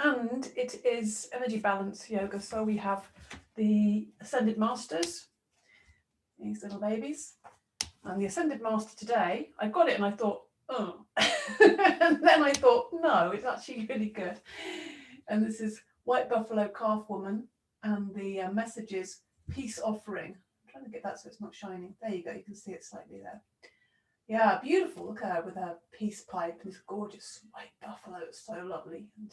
And it is energy balance yoga. So we have the Ascended Masters, these little babies. And the Ascended Master today, I got it and I thought, oh. And then I thought, no, it's actually really good. And this is White Buffalo Calf Woman. And the message is peace offering. I'm trying to get that so it's not shining. There you go. You can see it slightly there. Yeah, beautiful. Look at her with her peace pipe and this gorgeous white buffalo. It's so lovely. And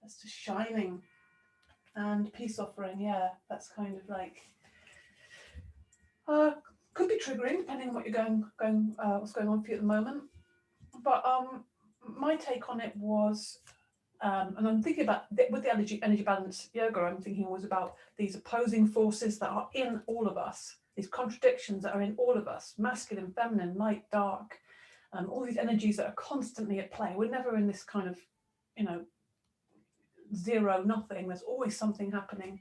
that's just shining. And peace offering, yeah, that's kind of like could be triggering depending on what you're what's going on for you at the moment. But my take on it was, and I'm thinking about with the energy balance yoga, I'm thinking was about these opposing forces that are in all of us, these contradictions that are in all of us, masculine, feminine, light, dark, all these energies that are constantly at play. We're never in this kind of, zero, nothing. There's always something happening.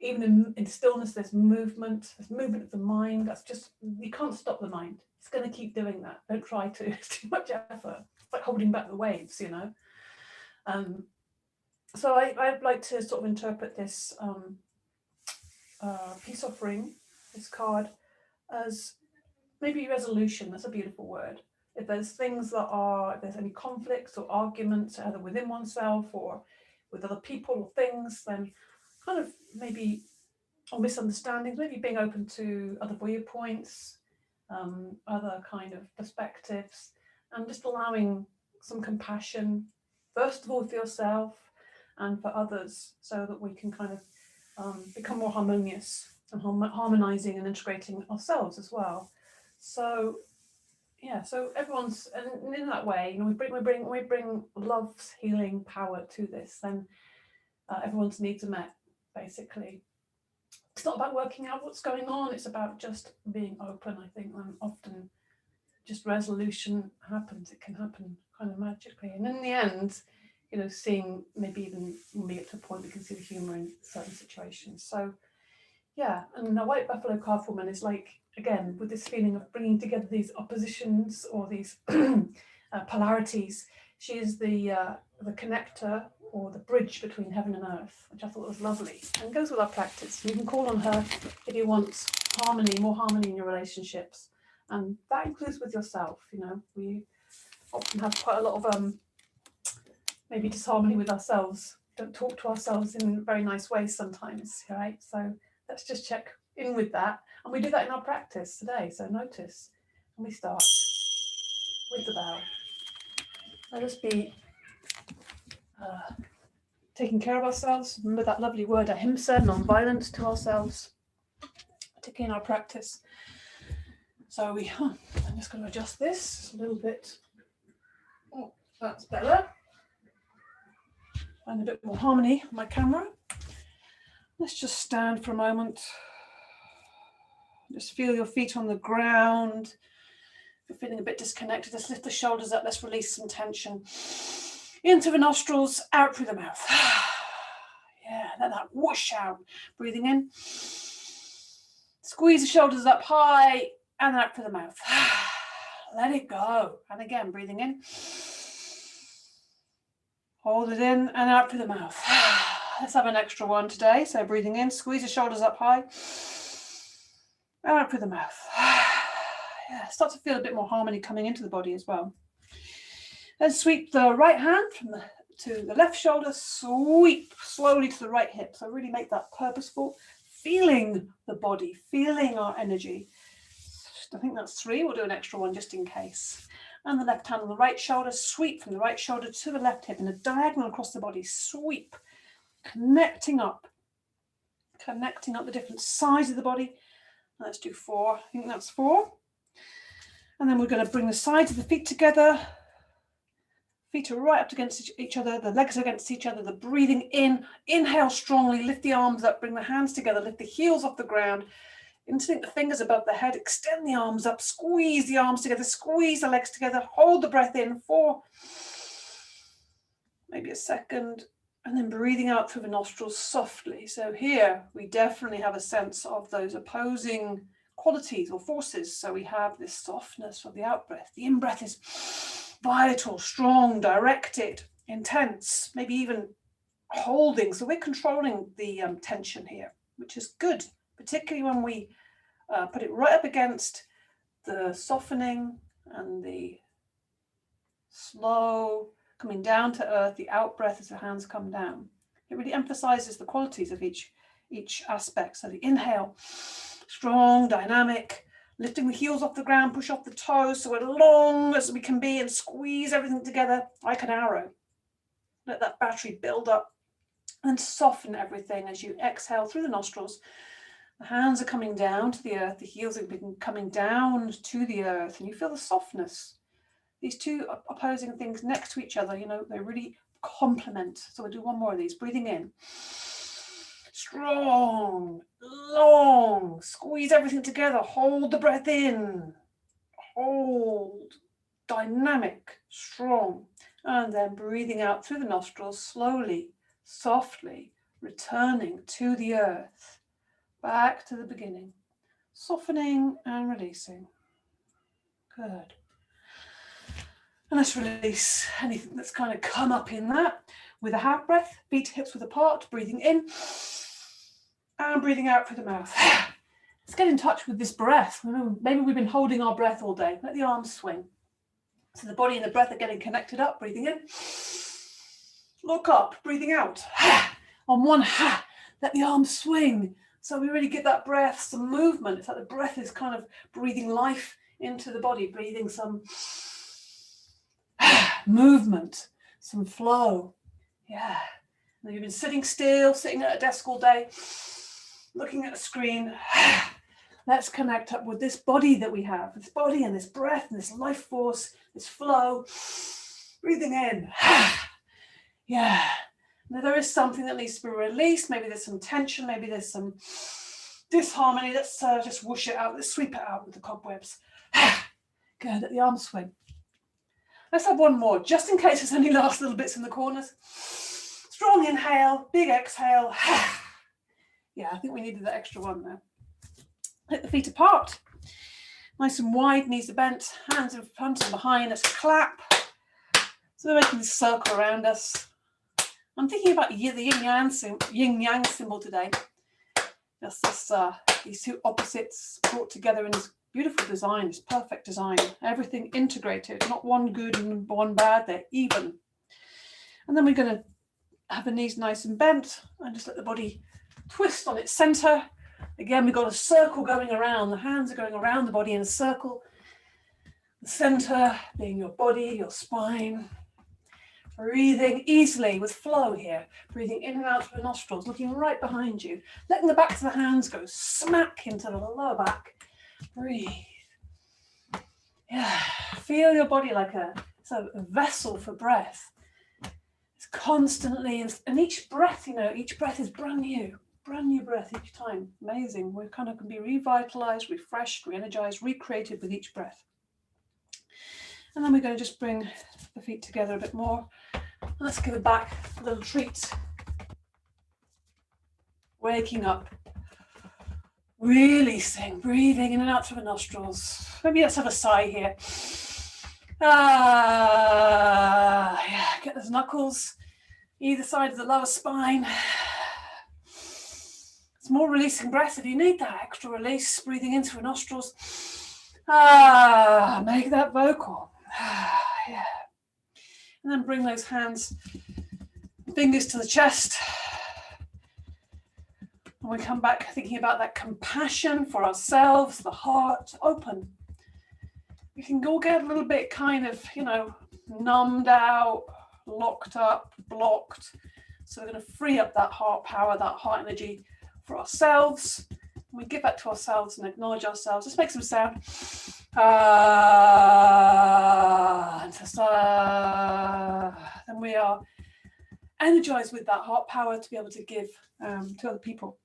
Even in stillness, there's movement of the mind. That's just, you can't stop the mind. It's going to keep doing that. Don't try to. It's too much effort. It's like holding back the waves, So I'd like to sort of interpret this peace offering, this card, as maybe resolution. That's a beautiful word. If there's things if there's any conflicts or arguments, either within oneself or with other people or things, then kind of maybe, or misunderstandings, maybe being open to other viewpoints, other kind of perspectives, and just allowing some compassion, first of all for yourself and for others, so that we can kind of become more harmonious and harmonizing and integrating ourselves as well. So yeah, so everyone's, and in that way, we bring love's healing power to this, then everyone's needs are met, basically. It's not about working out what's going on, it's about just being open, I think, and often just resolution happens. It can happen kind of magically. And in the end, seeing, maybe even when we get to a point, we can see the humour in certain situations. So yeah, and the White Buffalo Calf Woman is like, again, with this feeling of bringing together these oppositions or these polarities. She is the connector or the bridge between heaven and earth, which I thought was lovely and goes with our practice. You can call on her if you want harmony, more harmony in your relationships, and that includes with yourself. We often have quite a lot of maybe disharmony with ourselves. Don't talk to ourselves in very nice ways sometimes, right? So let's just check in with that, and we do that in our practice today. So notice, and we start with the bell. Let us be taking care of ourselves. Remember that lovely word ahimsa, non-violence to ourselves, particularly in our practice. So I'm just going to adjust this a little bit. Oh, that's better. Find a bit more harmony on my camera. Let's just stand for a moment. Just feel your feet on the ground. If you're feeling a bit disconnected, let's lift the shoulders up. Let's release some tension. In through the nostrils, out through the mouth. Yeah, let that whoosh out. Breathing in. Squeeze the shoulders up high and out through the mouth. Let it go. And again, breathing in. Hold it in and out through the mouth. Let's have an extra one today. So breathing in, squeeze the shoulders up high. And out through the mouth. Yeah, start to feel a bit more harmony coming into the body as well. Then sweep the right hand to the left shoulder, sweep slowly to the right hip. So really make that purposeful, feeling the body, feeling our energy. I think that's 3. We'll do an extra one just in case. And the left hand on the right shoulder, sweep from the right shoulder to the left hip in a diagonal across the body, sweep, connecting up the different sides of the body. Let's do 4. I think that's 4. And then we're going to bring the sides of the feet together. Feet are right up against each other, the legs are against each other, the breathing in, inhale strongly, lift the arms up, bring the hands together, lift the heels off the ground, instinct the fingers above the head, extend the arms up, squeeze the arms together, squeeze the legs together, hold the breath in, 4, maybe a second, and then breathing out through the nostrils softly. So here we definitely have a sense of those opposing qualities or forces. So we have this softness of the out breath. The in breath is vital, strong, directed, intense, maybe even holding. So we're controlling the tension here, which is good, particularly when we put it right up against the softening and the slow coming down to earth, the out breath as the hands come down. It really emphasizes the qualities of each aspect. So the inhale, strong, dynamic, lifting the heels off the ground, push off the toes so we're long as we can be and squeeze everything together like an arrow. Let that battery build up and soften everything as you exhale through the nostrils. The hands are coming down to the earth, the heels are coming down to the earth, and you feel the softness. These two opposing things next to each other, they really complement. So we'll do one more of these. Breathing in. Strong, long, squeeze everything together. Hold the breath in. Hold, dynamic, strong. And then breathing out through the nostrils, slowly, softly, returning to the earth. Back to the beginning. Softening and releasing. Good. And let's release anything that's kind of come up in that. With a half breath, feet, hips width apart, breathing in and breathing out through the mouth. Let's get in touch with this breath. Maybe we've been holding our breath all day. Let the arms swing. So the body and the breath are getting connected up, breathing in. Look up, breathing out. On one, let the arms swing. So we really give that breath some movement. It's like the breath is kind of breathing life into the body, breathing some movement, some flow. Yeah. And you've been sitting still, sitting at a desk all day, looking at a screen. Let's connect up with this body that we have, this body and this breath and this life force, this flow. Breathing in. Yeah. Now there is something that needs to be released. Maybe there's some tension, maybe there's some disharmony. Let's just whoosh it out. Let's sweep it out with the cobwebs. Good, let the arms swing. Let's have one more, just in case there's any last little bits in the corners. Strong inhale, big exhale. Yeah, I think we needed that extra one there. Hit the feet apart. Nice and wide, knees are bent, hands in front and behind. Let's clap. So we're making this circle around us. I'm thinking about the yin-yang symbol today. Just these two opposites brought together in this beautiful design, this perfect design. Everything integrated, not one good and one bad, they're even. And then we're going to have the knees nice and bent and just let the body twist on its center. Again, we've got a circle going around. The hands are going around the body in a circle. The center being your body, your spine. Breathing easily with flow here. Breathing in and out through the nostrils, looking right behind you. Letting the backs of the hands go smack into the lower back. Breathe. Yeah. Feel your body like a vessel for breath. It's constantly, and each breath, each breath is brand new breath each time. Amazing. We kind of can be revitalized, refreshed, re-energized, recreated with each breath. And then we're going to just bring the feet together a bit more. Let's give it back a little treat. Waking up. Releasing, breathing in and out through the nostrils. Maybe let's have a sigh here. Yeah, get those knuckles either side of the lower spine. It's more releasing breath if you need that extra release. Breathing in through the nostrils. Make that vocal. Yeah. And then bring those hands, fingers to the chest. And we come back thinking about that compassion for ourselves, the heart open. We can all get a little bit kind of, numbed out, locked up, blocked. So we're going to free up that heart power, that heart energy for ourselves. And we give that to ourselves and acknowledge ourselves. Let's make some sound. Then we are energized with that heart power to be able to give to other people.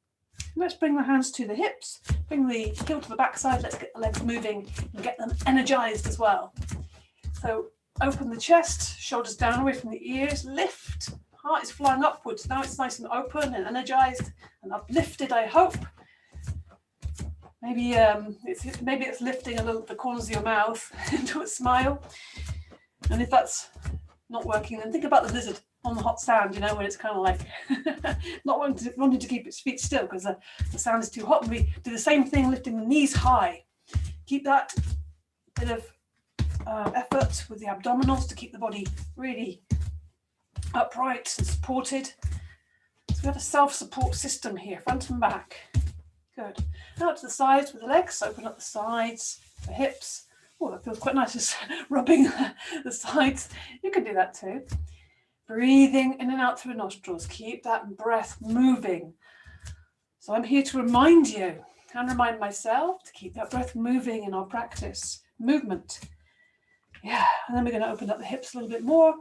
Let's bring the hands to the hips, bring the heel to the backside. Let's get the legs moving and get them energized as well. So open the chest, shoulders down away from the ears, lift. Heart is flying upwards. Now it's nice and open and energized and uplifted, I hope. Maybe it's lifting a little the corners of your mouth into a smile. And if that's not working, then think about the lizard on the hot sand, you know, when it's kind of like not wanting to keep its feet still because the sand is too hot. And we do the same thing, lifting the knees high. Keep that bit of effort with the abdominals to keep the body really upright and supported. So we have a self-support system here, front and back. Good. Out to the sides with the legs, open up the sides, the hips. Oh, that feels quite nice, just rubbing the sides. You can do that too. Breathing in and out through the nostrils. Keep that breath moving. So I'm here to remind you and remind myself to keep that breath moving in our practice. Movement. Yeah, and then we're going to open up the hips a little bit more.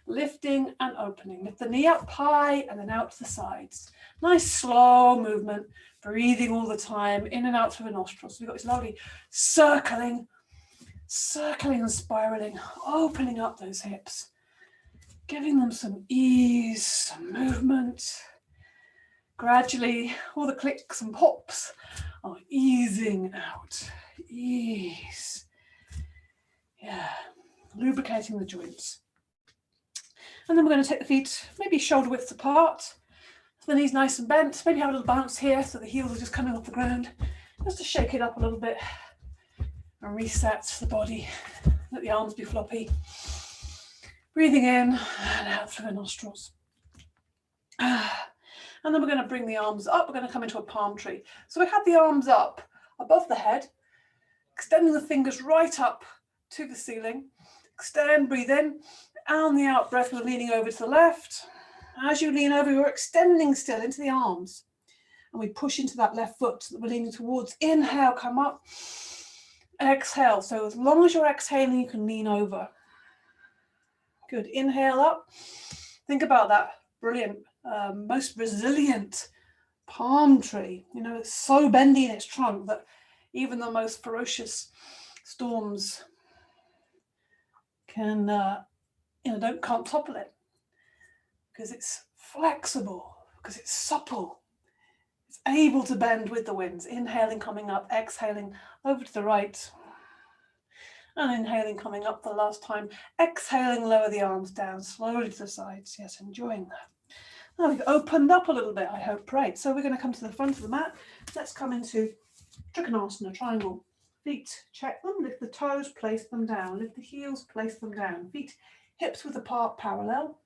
Lifting and opening. Lift the knee up high and then out to the sides. Nice slow movement. Breathing all the time in and out through the nostrils. So we've got this lovely circling and spiraling, opening up those hips. Giving them some ease, some movement. Gradually, all the clicks and pops are easing out. Ease. Yeah, lubricating the joints. And then we're going to take the feet maybe shoulder width apart. So the knees nice and bent. Maybe have a little bounce here so the heels are just coming off the ground. Just to shake it up a little bit and reset the body. Let the arms be floppy. Breathing in and out through the nostrils. And then we're going to bring the arms up. We're going to come into a palm tree. So we have the arms up above the head, extending the fingers right up to the ceiling. Extend, breathe in. On the out breath, we're leaning over to the left. As you lean over, you're extending still into the arms. And we push into that left foot that we're leaning towards. Inhale, come up. Exhale. So as long as you're exhaling, you can lean over. Good. Inhale up. Think about that brilliant, most resilient palm tree. You know, it's so bendy in its trunk that even the most ferocious storms can't topple it because it's flexible, because it's supple. It's able to bend with the winds. Inhaling, coming up, exhaling over to the right. And inhaling, coming up the last time. Exhaling, lower the arms down slowly to the sides. Yes, enjoying that. Now we've opened up a little bit, I hope. Right, so we're going to come to the front of the mat. Let's come into Trikonasana, triangle. Feet, check them. Lift the toes, place them down. Lift the heels, place them down. Feet, hips width apart, parallel.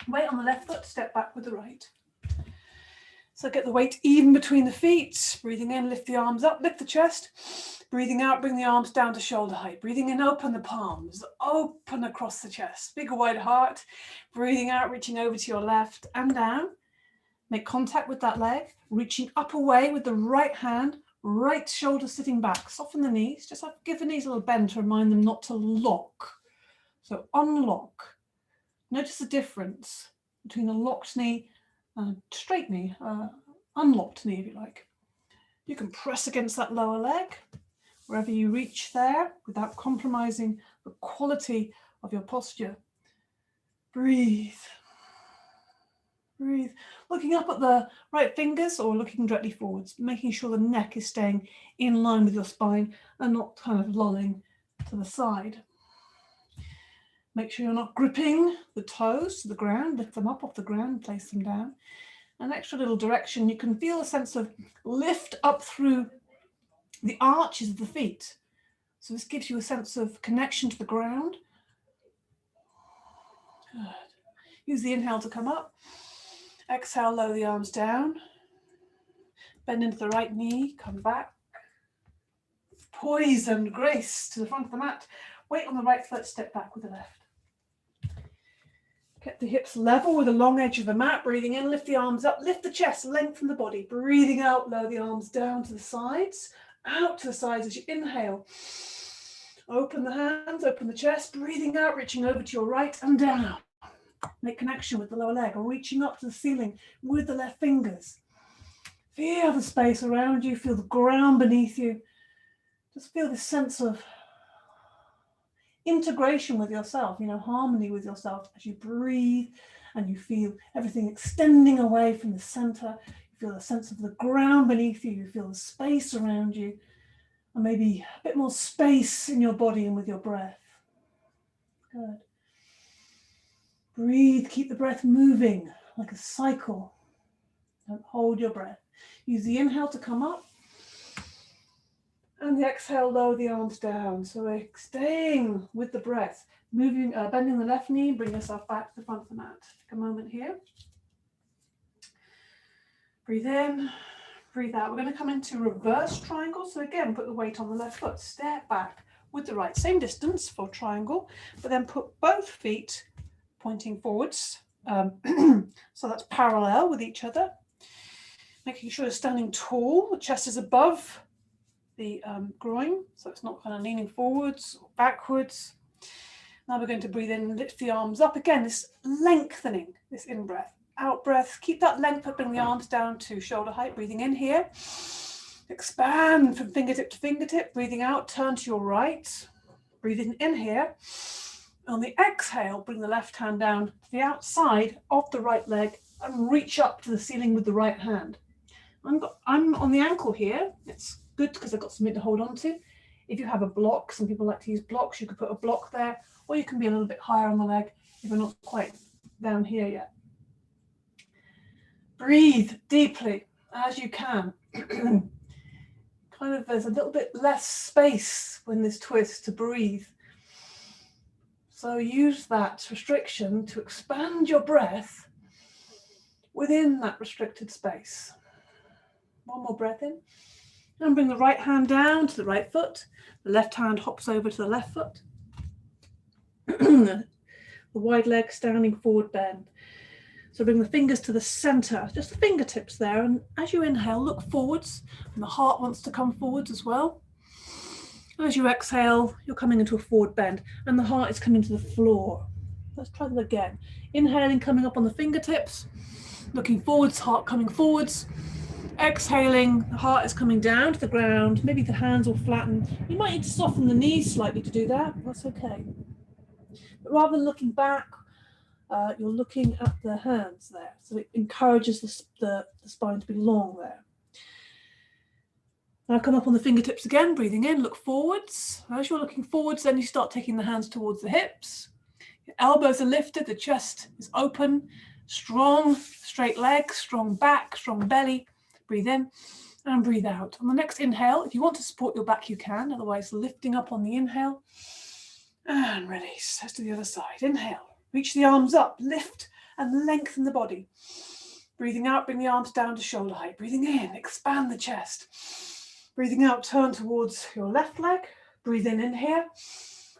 Weight on the left foot, step back with the right. So get the weight even between the feet. Breathing in, lift the arms up, lift the chest. Breathing out, bring the arms down to shoulder height. Breathing in, open the palms, open across the chest. Big wide heart. Breathing out, reaching over to your left and down. Make contact with that leg. Reaching up away with the right hand, right shoulder sitting back. Soften the knees. Just give the knees a little bend to remind them not to lock. So unlock. Notice the difference between a locked knee straight knee, unlocked knee if you like. You can press against that lower leg, wherever you reach there, without compromising the quality of your posture. Breathe. Breathe. Looking up at the right fingers or looking directly forwards, making sure the neck is staying in line with your spine and not kind of lolling to the side. Make sure you're not gripping the toes to the ground. Lift them up off the ground, place them down. An extra little direction. You can feel a sense of lift up through the arches of the feet. So this gives you a sense of connection to the ground. Good. Use the inhale to come up. Exhale, lower the arms down. Bend into the right knee, come back. Poise and grace to the front of the mat. Weight on the right foot, step back with the left. Get the hips level with the long edge of the mat. Breathing in, lift the arms up, lift the chest, lengthen the body. Breathing out, lower the arms down to the sides, out to the sides as you inhale. Open the hands, open the chest. Breathing out, reaching over to your right and down. Make connection with the lower leg, reaching up to the ceiling with the left fingers. Feel the space around you, feel the ground beneath you. Just feel this sense of integration with yourself, harmony with yourself as you breathe and you feel everything extending away from the center. You feel the sense of the ground beneath you, you feel the space around you, and maybe a bit more space in your body and with your breath. Good. Breathe, keep the breath moving like a cycle. And hold your breath. Use the inhale to come up. And the exhale, lower the arms down. So we're staying with the breath. Moving, bending the left knee, bring yourself back to the front of the mat. Take a moment here. Breathe in, breathe out. We're going to come into reverse triangle. So again, put the weight on the left foot. Step back with the right. Same distance for triangle, but then put both feet pointing forwards. So that's parallel with each other. Making sure you're standing tall. The chest is above the groin, so it's not kind of leaning forwards or backwards. Now we're going to breathe in, lift the arms up. Again, this lengthening, this in-breath. Out-breath, keep that length up, bring the arms down to shoulder height. Breathing in here. Expand from fingertip to fingertip. Breathing out, turn to your right. Breathing in here. On the exhale, bring the left hand down to the outside of the right leg and reach up to the ceiling with the right hand. I'm on the ankle here. It's good because I've got something to hold on to. If you have a block, some people like to use blocks, you could put a block there, or you can be a little bit higher on the leg if you're not quite down here yet. Breathe deeply as you can. Kind of, there's a little bit less space when this twist to breathe. So use that restriction to expand your breath within that restricted space. One more breath in. And bring the right hand down to the right foot. The left hand hops over to the left foot. The wide leg standing forward bend. So bring the fingers to the center, just the fingertips there. And as you inhale, look forwards. And the heart wants to come forwards as well. As you exhale, you're coming into a forward bend. And the heart is coming to the floor. Let's try that again. Inhaling, coming up on the fingertips. Looking forwards, heart coming forwards. Exhaling, the heart is coming down to the ground. Maybe the hands will flatten. You might need to soften the knees slightly to do that. That's okay. But rather than looking back, you're looking at the hands there. So it encourages the spine to be long there. Now come up on the fingertips again, breathing in, look forwards. As you're looking forwards, then you start taking the hands towards the hips. Your elbows are lifted, the chest is open. Strong, straight legs, strong back, strong belly. Breathe in and breathe out. On the next inhale, if you want to support your back, you can. Otherwise, lifting up on the inhale and release. Let's do the other side. Inhale, reach the arms up, lift and lengthen the body. Breathing out, bring the arms down to shoulder height. Breathing in, expand the chest. Breathing out, turn towards your left leg. Breathe in here.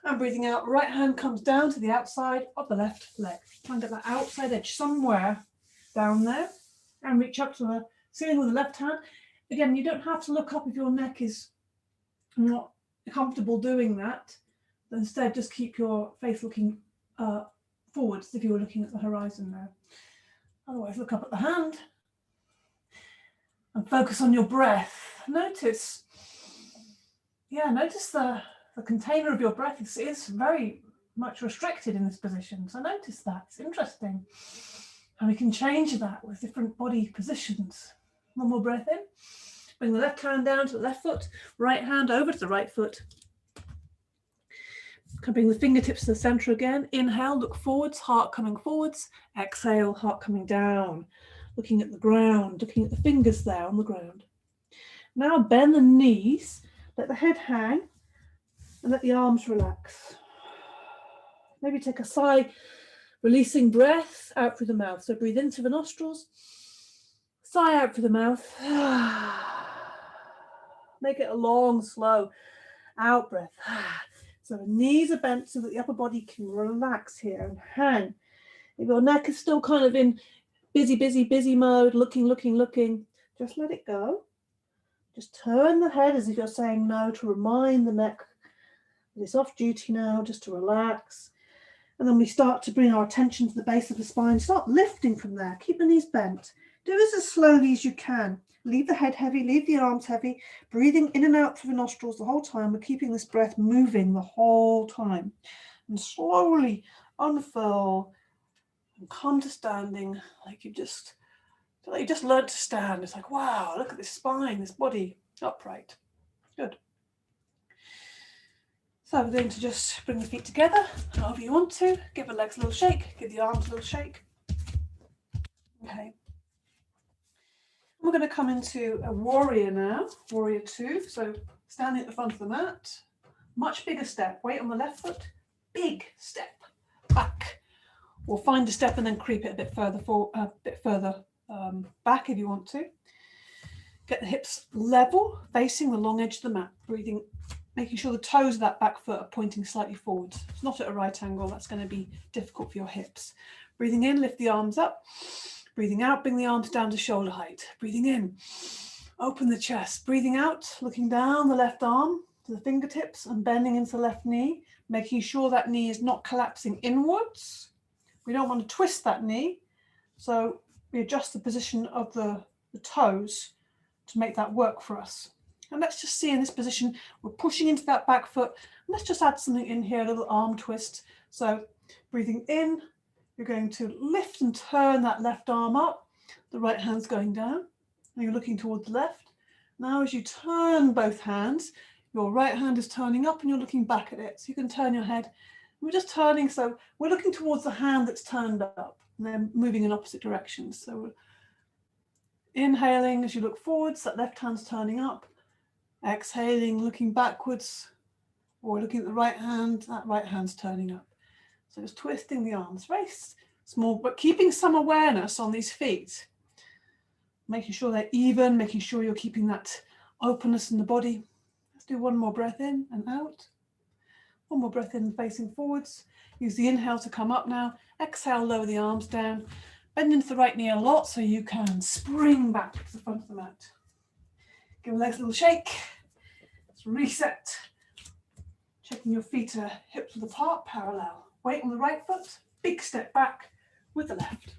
And breathing out, right hand comes down to the outside of the left leg. Try and get that outside edge somewhere down there. And reach up to the ceiling with the left hand. Again, you don't have to look up if your neck is not comfortable doing that. But instead, just keep your face looking forwards if you were looking at the horizon there. Otherwise, look up at the hand and focus on your breath. Notice the container of your breath is very much restricted in this position. So notice that. It's interesting. And we can change that with different body positions. One more breath in. Bring the left hand down to the left foot, right hand over to the right foot. Can bring the fingertips to the center again. Inhale, look forwards, heart coming forwards. Exhale, heart coming down. Looking at the ground, looking at the fingers there on the ground. Now bend the knees, let the head hang, and let the arms relax. Maybe take a sigh, releasing breath out through the mouth. So breathe in through the nostrils, sigh out through the mouth. Make it a long, slow out breath. So the knees are bent so that the upper body can relax here and hang. If your neck is still kind of in busy mode, looking, just let it go. Just turn the head as if you're saying no, to remind the neck that it's off duty now, just to relax. And then we start to bring our attention to the base of the spine. Start lifting from there. Keep the knees bent. Do this as slowly as you can. Leave the head heavy, leave the arms heavy. Breathing in and out through the nostrils the whole time. We're keeping this breath moving the whole time. And slowly unfurl and come to standing like you just learned to stand. It's like, wow, look at this spine, this body, upright. Good. So we're going to just bring the feet together, however you want to. Give the legs a little shake, give the arms a little shake. Okay. We're going to come into a warrior now, warrior 2. So standing at the front of the mat, much bigger step, weight on the left foot, big step back. Or find a step and then creep it a bit further back if you want to. Get the hips level, facing the long edge of the mat, breathing, making sure the toes of that back foot are pointing slightly forwards. It's not at a right angle, that's going to be difficult for your hips. Breathing in, lift the arms up. Breathing out, bring the arms down to shoulder height. Breathing in, open the chest. Breathing out, looking down the left arm to the fingertips and bending into the left knee, making sure that knee is not collapsing inwards. We don't want to twist that knee, so we adjust the position of the toes to make that work for us. And let's just see in this position, we're pushing into that back foot. Let's just add something in here, a little arm twist. So breathing in, you're going to lift and turn that left arm up. The right hand's going down. And you're looking towards the left. Now as you turn both hands, your right hand is turning up and you're looking back at it. So you can turn your head. We're just turning, so we're looking towards the hand that's turned up and then moving in opposite directions. So we're inhaling as you look forwards, that left hand's turning up. Exhaling, looking backwards, or looking at the right hand, that right hand's turning up. So just twisting the arms, very small, but keeping some awareness on these feet. Making sure they're even, making sure you're keeping that openness in the body. Let's do one more breath in and out. One more breath in, facing forwards. Use the inhale to come up now. Exhale, lower the arms down. Bend into the right knee a lot so you can spring back to the front of the mat. Give the legs a little shake. Let's reset. Checking your feet are hips width apart, parallel. Weight on the right foot, big step back with the left.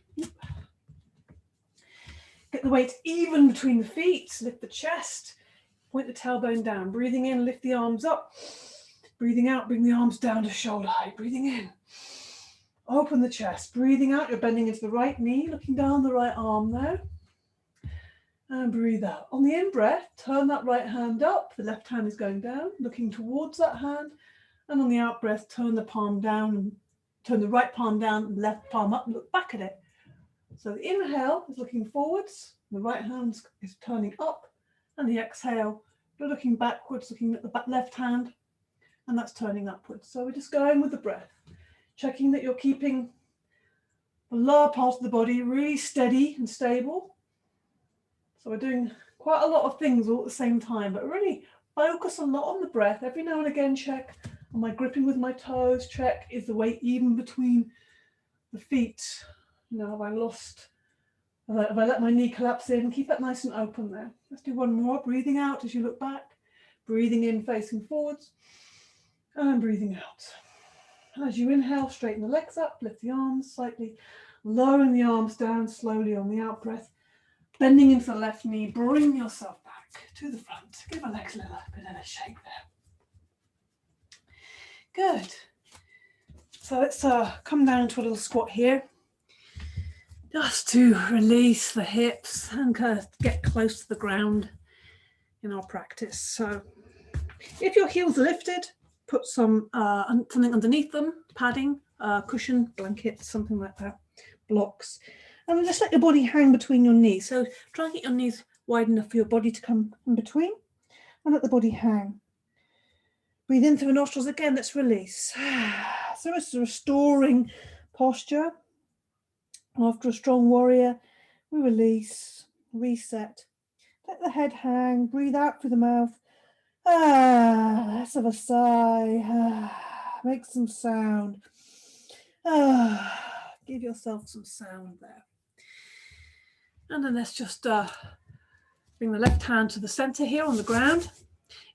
Get the weight even between the feet, lift the chest, point the tailbone down. Breathing in, lift the arms up. Breathing out, bring the arms down to shoulder height. Breathing in, open the chest. Breathing out, you're bending into the right knee, looking down the right arm there. And breathe out. On the in-breath, turn that right hand up. The left hand is going down, looking towards that hand. And on the out-breath, turn the palm down, and turn the right palm down, and left palm up, and look back at it. So the inhale is looking forwards, the right hand is turning up, and the exhale, you're looking backwards, looking at the left hand, and that's turning upwards. So we're just going with the breath, checking that you're keeping the lower part of the body really steady and stable. So we're doing quite a lot of things all at the same time, but really focus a lot on the breath. Every now and again, check, am I gripping with my toes? Check, is the weight even between the feet? You know, have I let my knee collapse in? Keep that nice and open there. Let's do one more. Breathing out as you look back. Breathing in, facing forwards. And breathing out. As you inhale, straighten the legs up, lift the arms slightly, lowering the arms down slowly on the out breath. Bending into the left knee, bring yourself back to the front. Give the legs a little bit of a shake there. Good. So let's come down to a little squat here. Just to release the hips and kind of get close to the ground in our practice. So if your heels are lifted, put some something underneath them, padding, cushion, blanket, something like that, blocks. And just let your body hang between your knees. So try and get your knees wide enough for your body to come in between and let the body hang. Breathe in through the nostrils again, let's release. So it's a restoring posture. After a strong warrior, we release, reset. Let the head hang, breathe out through the mouth. Let's have a sigh. Make some sound. Give yourself some sound there. And then let's just bring the left hand to the center here on the ground.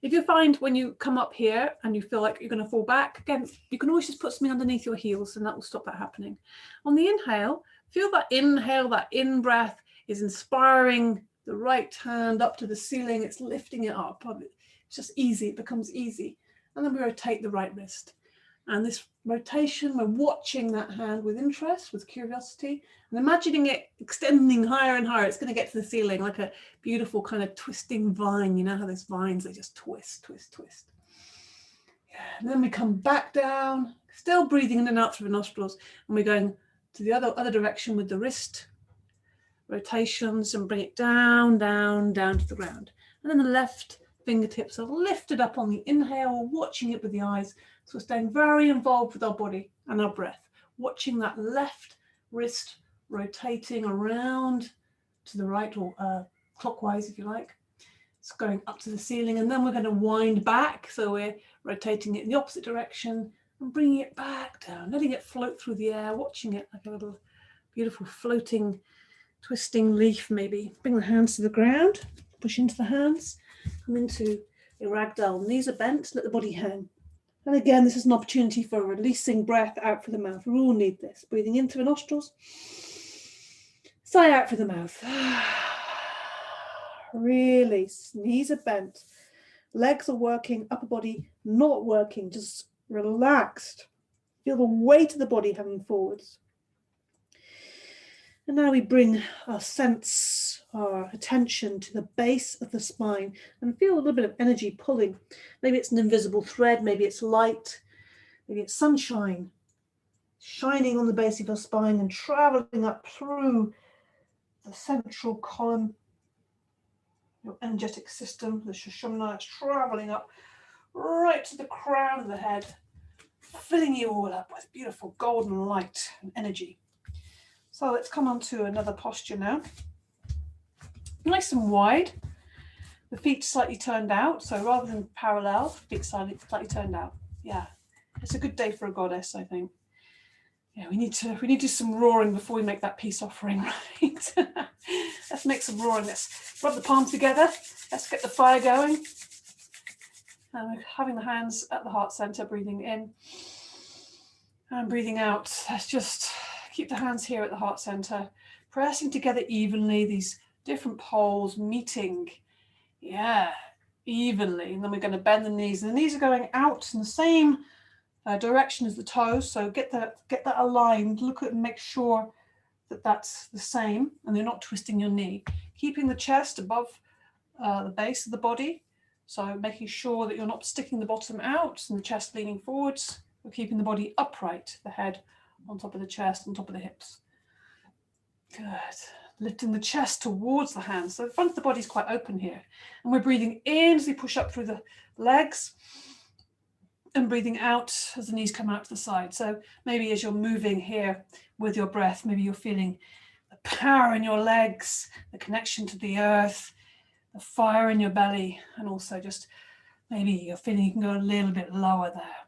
If you find when you come up here and you feel like you're going to fall back, again, you can always just put something underneath your heels and that will stop that happening. On the inhale, feel that inhale, that in-breath is inspiring the right hand up to the ceiling. It's lifting it up. It's just easy. It becomes easy. And then we rotate the right wrist. And this rotation, we're watching that hand with interest, with curiosity, and imagining it extending higher and higher. It's going to get to the ceiling like a beautiful kind of twisting vine. You know how those vines, they just twist, twist, twist. And then we come back down, still breathing in and out through the nostrils, and we're going to the other direction with the wrist rotations and bring it down, down, down to the ground. And then the left fingertips are lifted up on the inhale, watching it with the eyes. So we're staying very involved with our body and our breath, watching that left wrist rotating around to the right, or clockwise if you like. It's going up to the ceiling, and then we're going to wind back. So we're rotating it in the opposite direction and bringing it back down, letting it float through the air, watching it like a little beautiful floating, twisting leaf maybe. Bring the hands to the ground, push into the hands, come into a ragdoll. Knees are bent, let the body hang. And again, this is an opportunity for releasing breath out through the mouth. We all need this. Breathing into the nostrils, sigh out through the mouth. Release. Knees are bent, legs are working, upper body not working, just relaxed. Feel the weight of the body hanging forwards. And now we bring our sense, our attention to the base of the spine and feel a little bit of energy pulling. Maybe it's an invisible thread, maybe it's light, maybe it's sunshine shining on the base of your spine and traveling up through the central column, your energetic system, the Sushumna, is traveling up right to the crown of the head, filling you all up with beautiful golden light and energy. So let's come on to another posture now. Nice and wide, the feet slightly turned out, so rather than parallel, feet slightly turned out. Yeah, it's a good day for a goddess, I think. Yeah, we need to do some roaring before we make that peace offering, right? Let's make some roaring. Let's rub the palms together. Let's get the fire going. And we're having the hands at the heart center, breathing in and breathing out. Let's just keep the hands here at the heart center, pressing together evenly, these different poles meeting, yeah, evenly. And then we're going to bend the knees. And the knees are going out in the same direction as the toes, so get that aligned. Look at and make sure that that's the same, and you're not twisting your knee. Keeping the chest above the base of the body, so making sure that you're not sticking the bottom out and the chest leaning forwards. We're keeping the body upright, the head on top of the chest, on top of the hips. Good. Lifting the chest towards the hands, so the front of the body is quite open here, and we're breathing in as we push up through the legs, and breathing out as the knees come out to the side. So maybe as you're moving here with your breath, maybe you're feeling the power in your legs, the connection to the earth, the fire in your belly, and also just maybe you're feeling you can go a little bit lower there.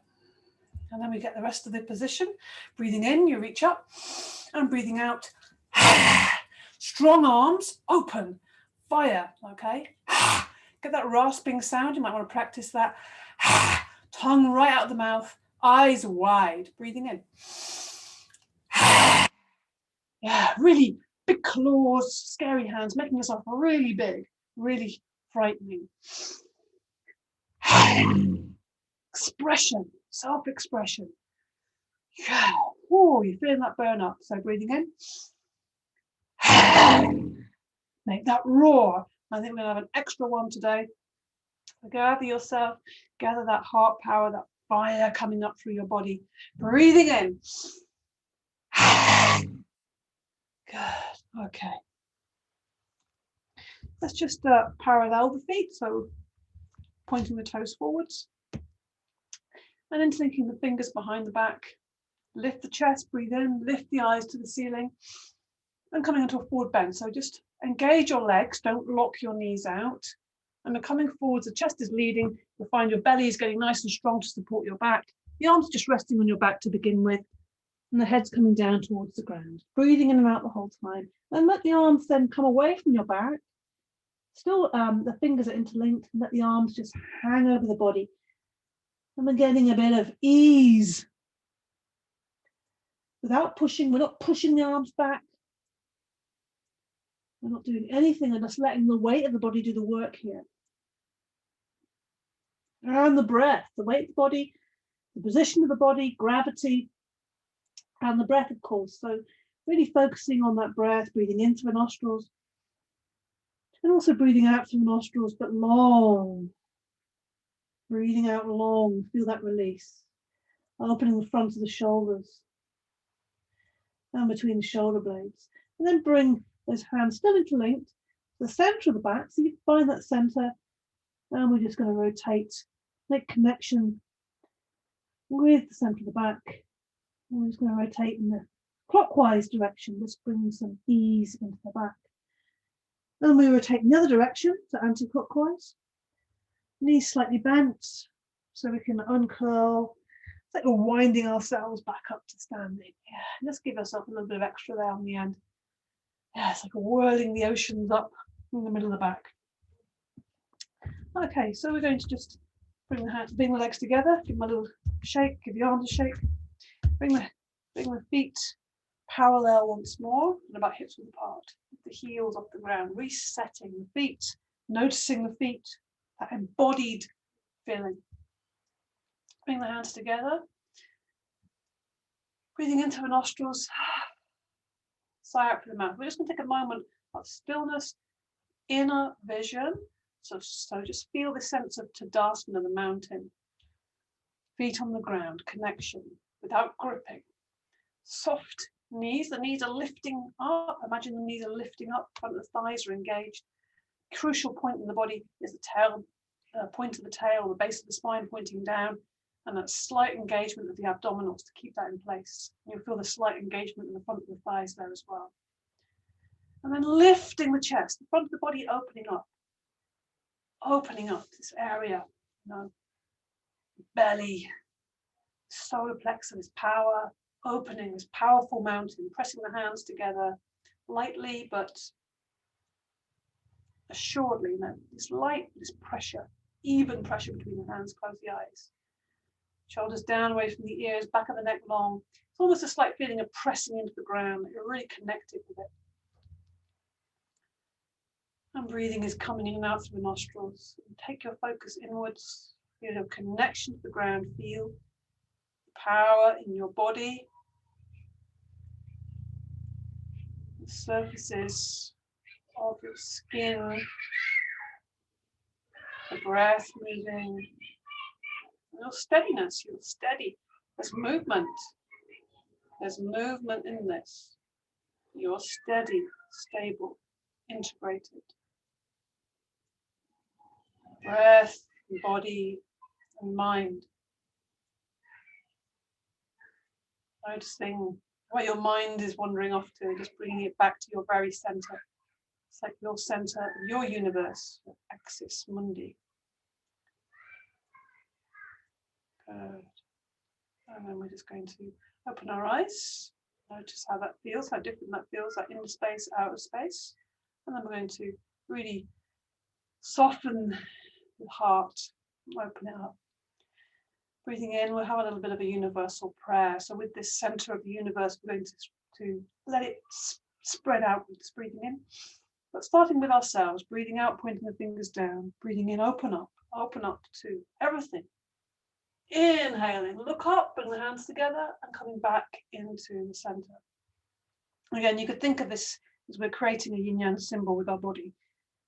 And then we get the rest of the position. Breathing in, you reach up, and breathing out, strong arms, open, fire, okay? Get that rasping sound, you might want to practice that. Tongue right out of the mouth, eyes wide, breathing in. Yeah, really big claws, scary hands, making yourself really big, really frightening. Expression, self-expression. Yeah, oh, you're feeling that burn up. So breathing in. Make that roar. I think we're going to have an extra one today. Gather yourself, gather that heart power, that fire coming up through your body. Breathing in. Good, okay. Let's just parallel the feet, so pointing the toes forwards. And then sinking the fingers behind the back. Lift the chest, breathe in, lift the eyes to the ceiling. And coming into a forward bend. So just engage your legs, don't lock your knees out. And we're coming forwards, the chest is leading. You'll find your belly is getting nice and strong to support your back. The arms are just resting on your back to begin with. And the head's coming down towards the ground. Breathing in and out the whole time. And let the arms then come away from your back. Still, the fingers are interlinked. And let the arms just hang over the body. And we're getting a bit of ease. Without pushing, we're not pushing the arms back. We're not doing anything and just letting the weight of the body do the work here. And the breath, the weight of the body, the position of the body, gravity, and the breath, of course. So really focusing on that breath, breathing in through the nostrils, and also breathing out through the nostrils, but long. Breathing out long, feel that release. Opening the front of the shoulders and between the shoulder blades. And then bring those hands still interlinked to the center of the back. So you find that center. And we're just going to rotate, make connection with the center of the back. And we're just going to rotate in the clockwise direction. Just bring some ease into the back. Then we rotate in the other direction, so anti-clockwise. Knees slightly bent, so we can uncurl. It's like we're winding ourselves back up to standing. Yeah, just give yourself a little bit of extra there on the end. Yeah, it's like whirling the oceans up in the middle of the back. Okay, so we're going to just bring the legs together, give them a little shake, give the arms a shake. Bring the feet parallel once more and about hips width apart. The heels off the ground, resetting the feet, noticing the feet, that embodied feeling. Bring the hands together. Breathing into the nostrils, sigh out through the mouth. We're just going to take a moment of stillness, inner vision. So just feel the sense of Tadasana, the mountain. Feet on the ground, connection, without gripping. Soft knees, the knees are lifting up. Imagine the knees are lifting up, front of the thighs are engaged. Crucial point in the body is the tail, point of the tail, the base of the spine pointing down, and that slight engagement of the abdominals to keep that in place. You'll feel the slight engagement in the front of the thighs there as well. And then lifting the chest, the front of the body opening up this area, belly, solar plexus, this opening, this powerful mountain, pressing the hands together lightly but assuredly. This pressure, even pressure between the hands. Close the eyes. Shoulders down away from the ears, back of the neck long. It's almost a slight feeling of pressing into the ground. You're really connected with it. And breathing is coming in and out through the nostrils. And take your focus inwards. Feel your connection to the ground. Feel power in your body. The surfaces of your skin. The breath moving. Your steadiness, you're steady. There's movement. There's movement in this. You're steady, stable, integrated. Breath, body, and mind. Noticing where your mind is wandering off to, just bringing it back to your very center. It's like your center of your universe, your axis mundi. Good. And then we're just going to open our eyes. Notice how that feels, how different that feels, that inner space, outer space. And then we're going to really soften the heart, open it up. Breathing in, we'll have a little bit of a universal prayer. So with this center of the universe, we're going to let it spread out with this breathing in. But starting with ourselves, breathing out, pointing the fingers down. Breathing in, open up to everything. Inhaling, look up, bring the hands together, and coming back into the center. Again, you could think of this as we're creating a yin-yang symbol with our body.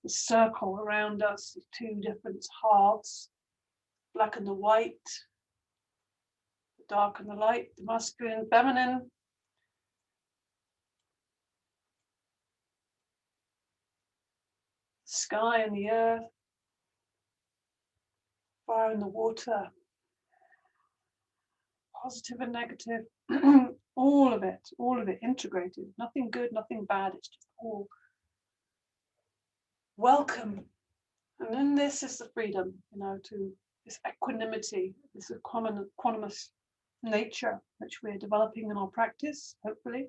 This circle around us, two different halves, black and the white, the dark and the light, the masculine, feminine. The sky and the earth, fire and the water, positive and negative, all of it integrated, nothing good, nothing bad, it's just all welcome. And then this is the freedom, to this equanimity, this equanimous nature, which we're developing in our practice, hopefully.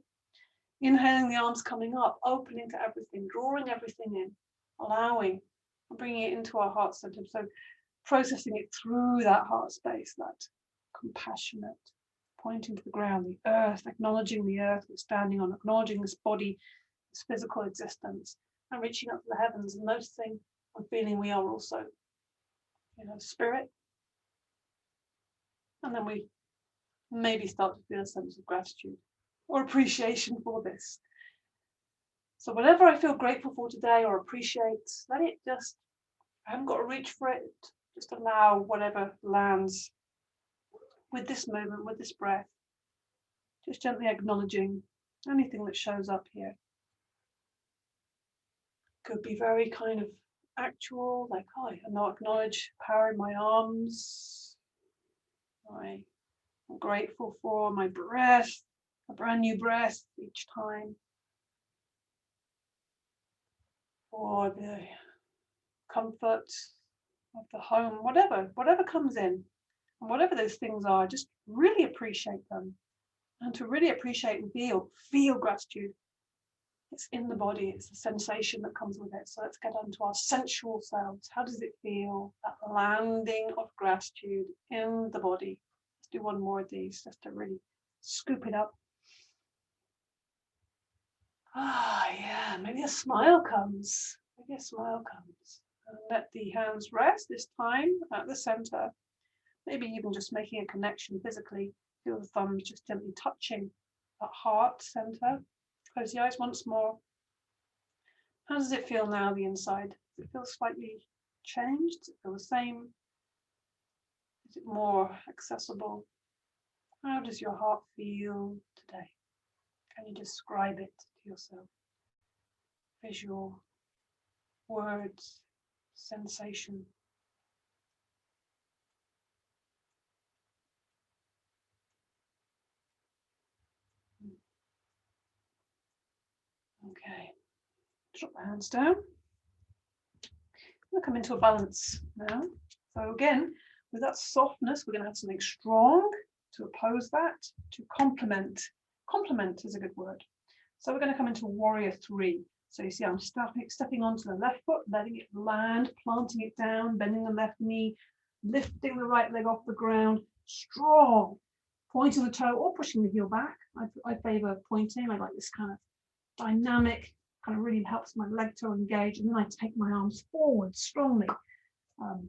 Inhaling, the arms coming up, opening to everything, drawing everything in, allowing, and bringing it into our heart center. So processing it through that heart space, that compassionate, pointing to the ground, the earth, acknowledging the earth we're standing on, acknowledging this body, this physical existence, and reaching up to the heavens and noticing and feeling we are also, spirit. And then we maybe start to feel a sense of gratitude or appreciation for this. So whatever I feel grateful for today or appreciate, let it just, I haven't got to reach for it, Just allow whatever lands with this movement, with this breath. Just gently acknowledging anything that shows up here. Could be very kind of actual, like, oh, I now acknowledge power in my arms. I'm grateful for my breath, a brand new breath each time. Or the comfort of the home, whatever comes in. And whatever those things are, just really appreciate them. And to really appreciate and feel gratitude. It's in the body, it's the sensation that comes with it. So let's get onto our sensual selves. How does it feel? That landing of gratitude in the body. Let's do one more of these just to really scoop it up. Yeah, maybe a smile comes. Maybe a smile comes. And let the hands rest this time at the center. Maybe even just making a connection physically. Feel the thumbs just gently touching that heart center. Close the eyes once more. How does it feel now, the inside? Does it feel slightly changed? Does it feel the same? Is it more accessible? How does your heart feel today? Can you describe it to yourself? Visual, words, sensation. Okay, drop the hands down. We'll come into a balance now. So again, with that softness, we're going to have something strong to oppose that, to complement. Complement is a good word. So we're going to come into warrior 3. So you see I'm stepping onto the left foot, letting it land, planting it down, bending the left knee, lifting the right leg off the ground, strong, pointing the toe or pushing the heel back. I favor pointing. I like this kind of dynamic, kind of really helps my leg to engage, and then I take my arms forward strongly. Or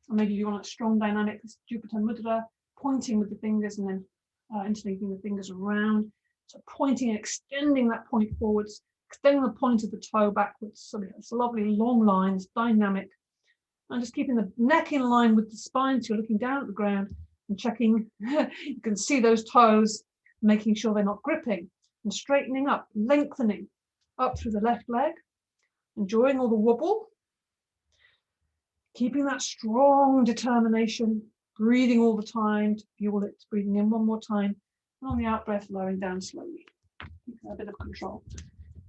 maybe you want a strong dynamic, this Jupiter Mudra, pointing with the fingers and then interleaving the fingers around. So pointing and extending that point forwards, extending the point of the toe backwards. So it's lovely long lines, dynamic. And just keeping the neck in line with the spine, so you're looking down at the ground and checking. You can see those toes, making sure they're not gripping, and straightening up, lengthening up through the left leg, enjoying all the wobble, keeping that strong determination, breathing all the time to fuel it, breathing in one more time, and on the out breath, lowering down slowly. A bit of control.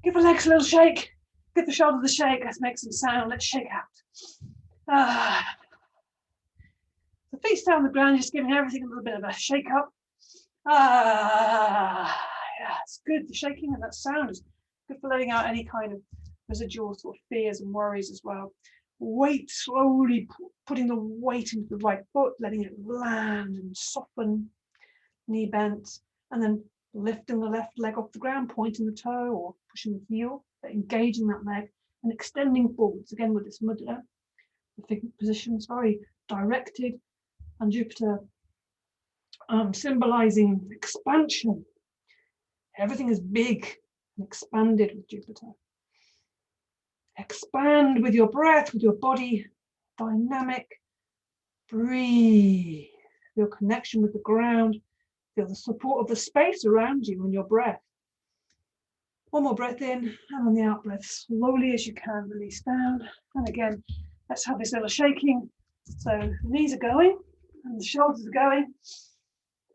Give the legs a little shake, give the shoulders a shake, let's make some sound, let's shake out. The feet down on the ground, just giving everything a little bit of a shake up. Yeah, it's good, the shaking and that sound is good for letting out any kind of residual sort of fears and worries as well. Weight, slowly putting the weight into the right foot, letting it land and soften, knee bent, and then lifting the left leg off the ground, pointing the toe or pushing the heel, engaging that leg and extending forwards, again with this mudra. The position is very directed, and Jupiter symbolizing expansion. Everything is big and expanded with Jupiter. Expand with your breath, with your body, dynamic. Breathe. Feel connection with the ground. Feel the support of the space around you and your breath. One more breath in, and on the out breath, slowly as you can, release down. And again, let's have this little shaking. So the knees are going, and the shoulders are going.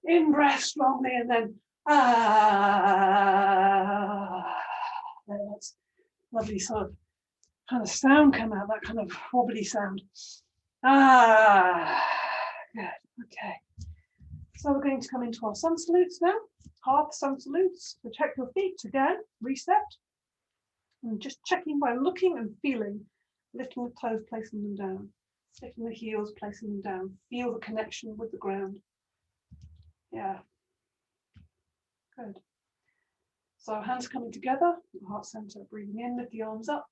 In breath strongly, and then that's lovely sort of kind of sound come out, that kind of wobbly sound. Good, okay. So we're going to come into our sun salutes now, half sun salutes. So check your feet again, reset. And just checking by looking and feeling, lifting the toes, placing them down, lifting the heels, placing them down. Feel the connection with the ground. Yeah, good. So hands coming together, heart center, breathing in, lift the arms up.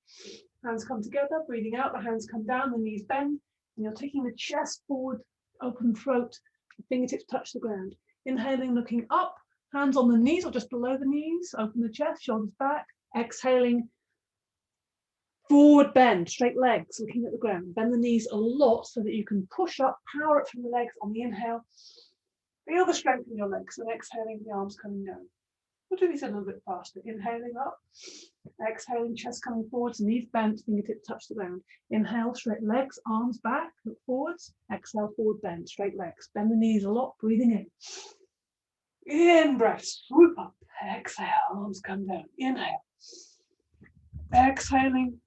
Hands come together, breathing out, the hands come down, the knees bend, and you're taking the chest forward, open throat, the fingertips touch the ground. Inhaling, looking up, hands on the knees or just below the knees, open the chest, shoulders back. Exhaling, Forward bend, straight legs, looking at the ground. Bend the knees a lot so that you can push up, power up from the legs on the inhale. Feel the strength in your legs and exhaling, the arms coming down. We'll do these a little bit faster. Inhaling up, exhaling, chest coming forwards, knees bent, fingertips touch the ground. Inhale, straight legs, arms back, look forwards. Exhale, forward bend, straight legs. Bend the knees a lot, breathing in. In breath, swoop up. Exhale, arms come down. Inhale. Exhaling,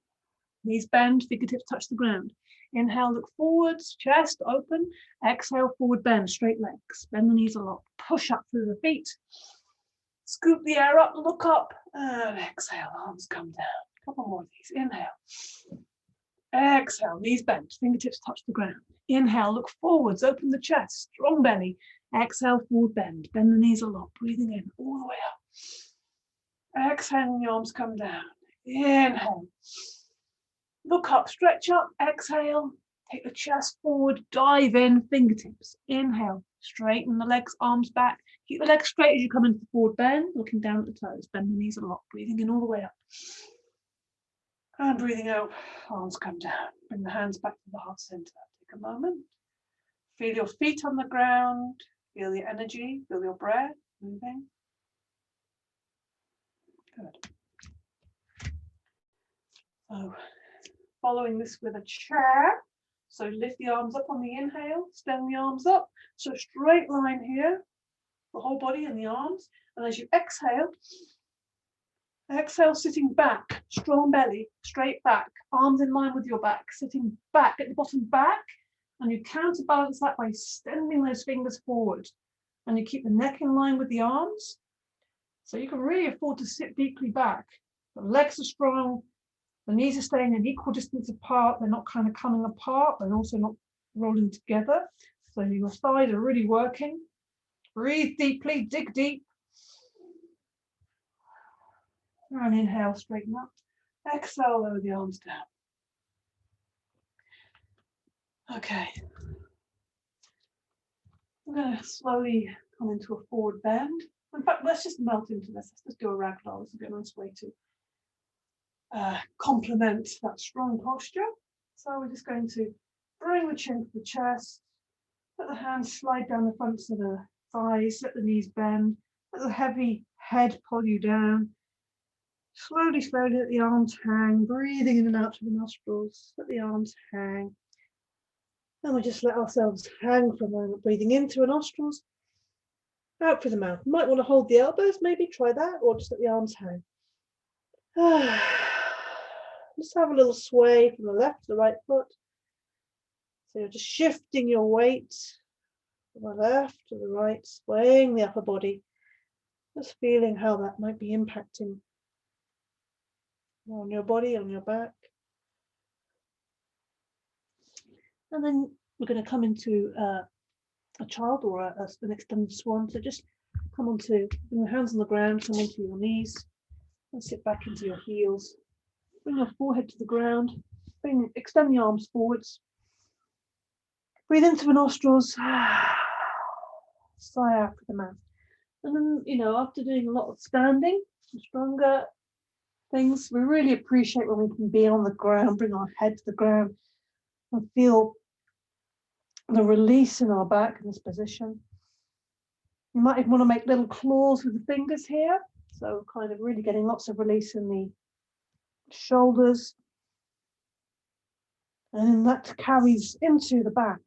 knees bend, fingertips touch the ground. Inhale, look forwards, chest open. Exhale, forward bend, straight legs. Bend the knees a lot. Push up through the feet. Scoop the air up, look up, and exhale, arms come down. A couple more of these. Inhale. Exhale, knees bent, fingertips touch the ground. Inhale, look forwards, open the chest, strong belly. Exhale, forward bend. Bend the knees a lot, breathing in all the way up. Exhaling, the arms come down. Inhale. Look up, stretch up, exhale. Take the chest forward, dive in, fingertips. Inhale, straighten the legs, arms back. Keep the legs straight as you come into the forward bend, looking down at the toes. Bend the knees a lot, breathing in all the way up. And breathing out, arms come down. Bring the hands back to the heart center. Take a moment. Feel your feet on the ground. Feel the energy, feel your breath moving. Good. So, following this with a chair. So lift the arms up on the inhale, extend the arms up. So straight line here, the whole body and the arms. And as you exhale, sitting back, strong belly, straight back, arms in line with your back, sitting back at the bottom back. And you counterbalance that by extending those fingers forward. And you keep the neck in line with the arms. So you can really afford to sit deeply back. The legs are strong. The knees are staying an equal distance apart. They're not kind of coming apart. They're also not rolling together. So your thighs are really working. Breathe deeply, dig deep. And inhale, straighten up. Exhale, lower the arms down. Okay. I'm going to slowly come into a forward bend. In fact, let's just melt into this. Let's just do a ragdoll. This is a nice way to complement that strong posture. So we're just going to bring the chin to the chest, let the hands slide down the fronts of the thighs, let the knees bend, let the heavy head pull you down. Slowly, slowly let the arms hang, breathing in and out through the nostrils, let the arms hang. And we just let ourselves hang for a moment, breathing in through the nostrils, out through the mouth. You might want to hold the elbows, maybe try that, or just let the arms hang. Just have a little sway from the left to the right foot. So you're just shifting your weight from the left to the right, swaying the upper body. Just feeling how that might be impacting on your body, on your back. And then we're going to come into a child or an extended swan. So just come onto, bring your hands on the ground, come onto your knees and sit back into your heels. Bring your forehead to the ground. Extend the arms forwards. Breathe into the nostrils. Sigh out with the mouth. And then, after doing a lot of standing, some stronger things, we really appreciate when we can be on the ground, bring our head to the ground and feel the release in our back in this position. You might even want to make little claws with the fingers here. So kind of really getting lots of release in the shoulders. And then that carries into the back.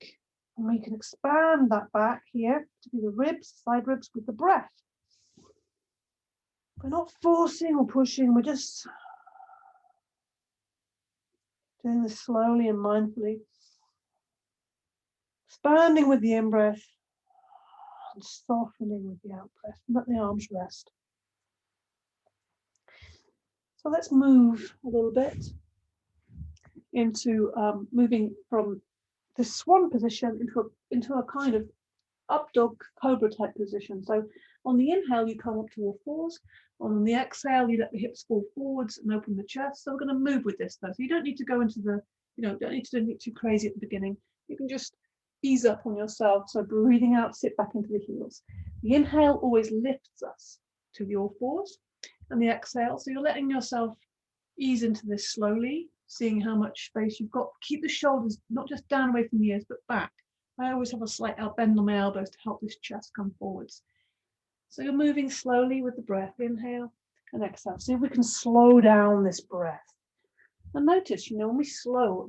And we can expand that back here to be the ribs, side ribs with the breath. We're not forcing or pushing, we're just doing this slowly and mindfully. Expanding with the in-breath and softening with the out-breath. Let the arms rest. So let's move a little bit into moving from the swan position into a kind of up dog cobra type position. So on the inhale, you come up to all fours. On the exhale, you let the hips fall forwards and open the chest. So we're going to move with this though. So you don't need to go into the, don't need to do anything too crazy at the beginning. You can just ease up on yourself. So breathing out, sit back into the heels. The inhale always lifts us to the all fours, and the exhale. So you're letting yourself ease into this slowly. seeing how much space you've got. Keep the shoulders not just down away from the ears, but back. I always have a slight bend on my elbows to help this chest come forwards. So you're moving slowly with the breath. Inhale and exhale. See if we can slow down this breath. And notice, when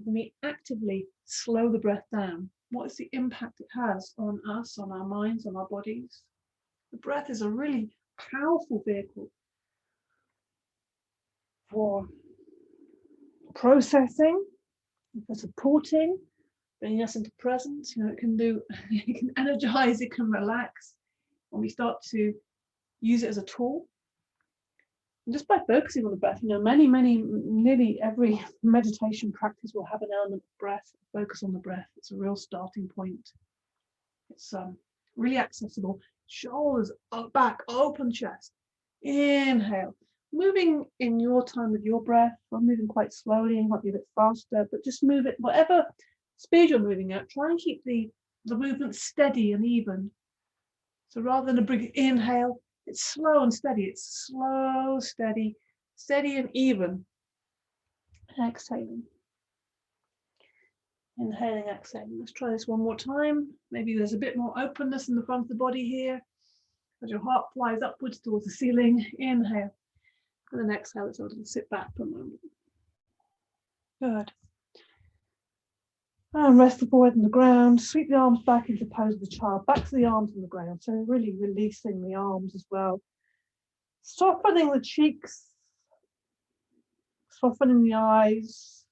we actively slow the breath down, what is the impact it has on us, on our minds, on our bodies? The breath is a really powerful vehicle for processing, for supporting, bringing us into presence. It can energize, it can relax. When we start to use it as a tool, and just by focusing on the breath, nearly every meditation practice will have an element of breath. Focus on the breath. It's a real starting point. It's really accessible. Shoulders back, open chest. Inhale. Moving in your time with your breath. I'm moving quite slowly, it might be a bit faster, but just move it whatever speed you're moving at. Try and keep the movement steady and even. So rather than a big inhale, it's slow and steady. It's slow, steady and even. Exhaling. Inhaling, exhaling. Let's try this one more time. Maybe there's a bit more openness in the front of the body here. As your heart flies upwards towards the ceiling. Inhale. And then exhale, it's a little sit back for a moment. Good. And rest the forehead on the ground. Sweep the arms back into pose of the child. Back to the arms on the ground. So really releasing the arms as well. Softening the cheeks. Softening the eyes.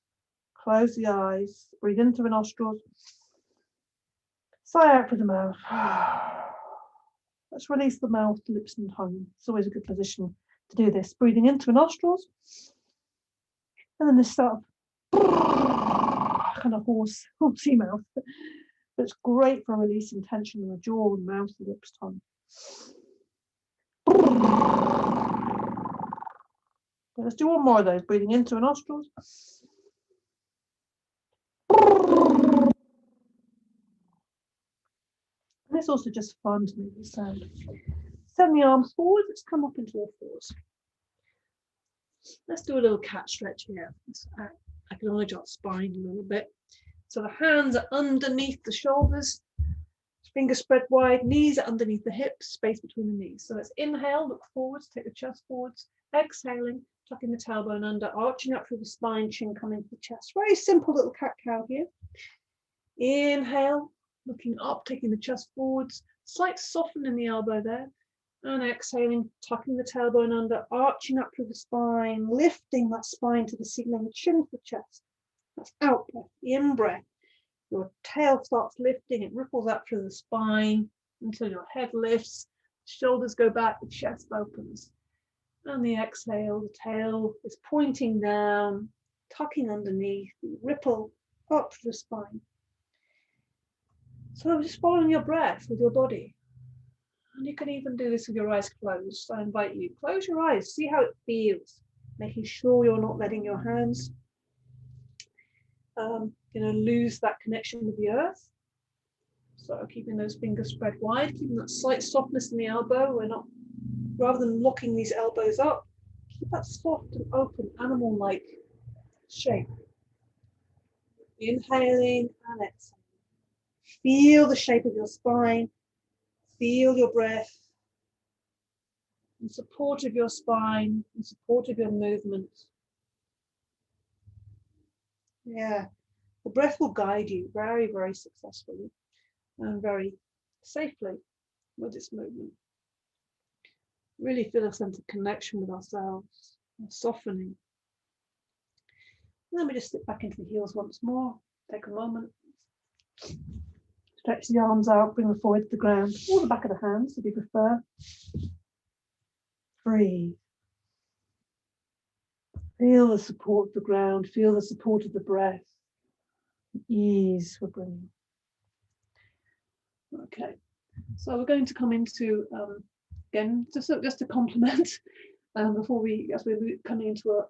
Close the eyes. Breathe in through the nostrils. Sigh out through the mouth. Let's release the mouth, lips and tongue. It's always a good position to do this. Breathing into the nostrils. And then this sort of kind of horsey mouth. But it's great for releasing tension in the jaw, mouth, lips, tongue. Let's do one more of those. Breathing into the nostrils. And it's also just fun to make this sound. Send the arms forward. Let's come up into all fours. Let's do a little cat stretch here. Let's acknowledge our spine a little bit. So the hands are underneath the shoulders, fingers spread wide, knees are underneath the hips, space between the knees. So let's inhale, look forwards, take the chest forwards. Exhaling, tucking the tailbone under, arching up through the spine, chin coming to the chest. Very simple little cat-cow here. Inhale, looking up, taking the chest forwards, slight soften in the elbow there. And exhaling, tucking the tailbone under, arching up through the spine, lifting that spine to the ceiling, chin to the chest. That's out breath. In breath, your tail starts lifting, it ripples up through the spine until your head lifts, shoulders go back, the chest opens. And the exhale, the tail is pointing down, tucking underneath, the ripple up through the spine. So just following your breath with your body. And you can even do this with your eyes closed. I invite you, close your eyes, see how it feels, making sure you're not letting your hands lose that connection with the earth. So keeping those fingers spread wide, keeping that slight softness in the elbow. We're not, rather than locking these elbows up, keep that soft and open, animal-like shape. Inhaling and exhaling. Feel the shape of your spine. Feel your breath. In support of your spine, in support of your movement. Yeah, the breath will guide you very, very successfully and very safely with this movement. Really feel a sense of connection with ourselves, softening. And then we just sit back into the heels once more. Take a moment. Stretch the arms out, bring them forward to the ground, or the back of the hands if you prefer. Breathe. Feel the support of the ground, feel the support of the breath. Ease we're bringing. Okay, so we're going to come into, again, just to complement, before as we're coming into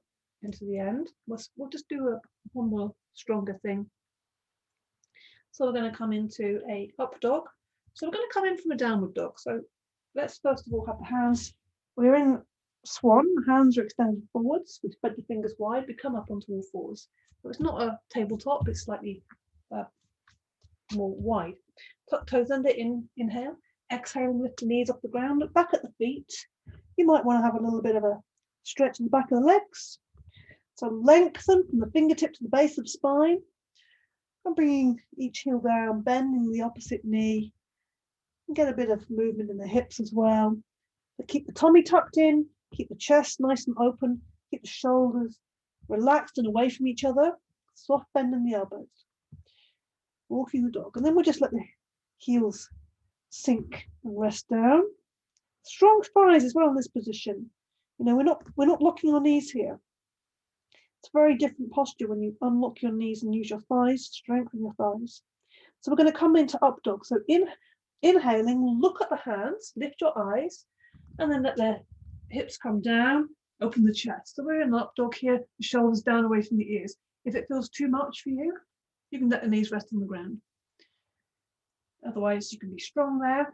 the end, we'll just do one more stronger thing. So we're going to come into a up dog. So we're going to come in from a downward dog. So let's first of all have the hands. We're in Swan, hands are extended forwards, we spread the fingers wide, we come up onto all fours. So it's not a tabletop, it's slightly more wide. Tuck toes under, inhale, exhale, lift the knees off the ground, look back at the feet. You might want to have a little bit of a stretch in the back of the legs. So lengthen from the fingertip to the base of the spine. And bringing each heel down, bending the opposite knee. And get a bit of movement in the hips as well. But keep the tummy tucked in, keep the chest nice and open, keep the shoulders relaxed and away from each other. Soft bend in the elbows. Walking the dog. And then we'll just let the heels sink and rest down. Strong thighs as well in this position. You know, we're not locking our knees here. It's a very different posture when you unlock your knees and use your thighs, strengthen your thighs. So we're going to come into up dog. So inhaling, look at the hands, lift your eyes, and then let the hips come down, open the chest. So we're in up dog here, the shoulders down away from the ears. If it feels too much for you, you can let the knees rest on the ground. Otherwise, you can be strong there.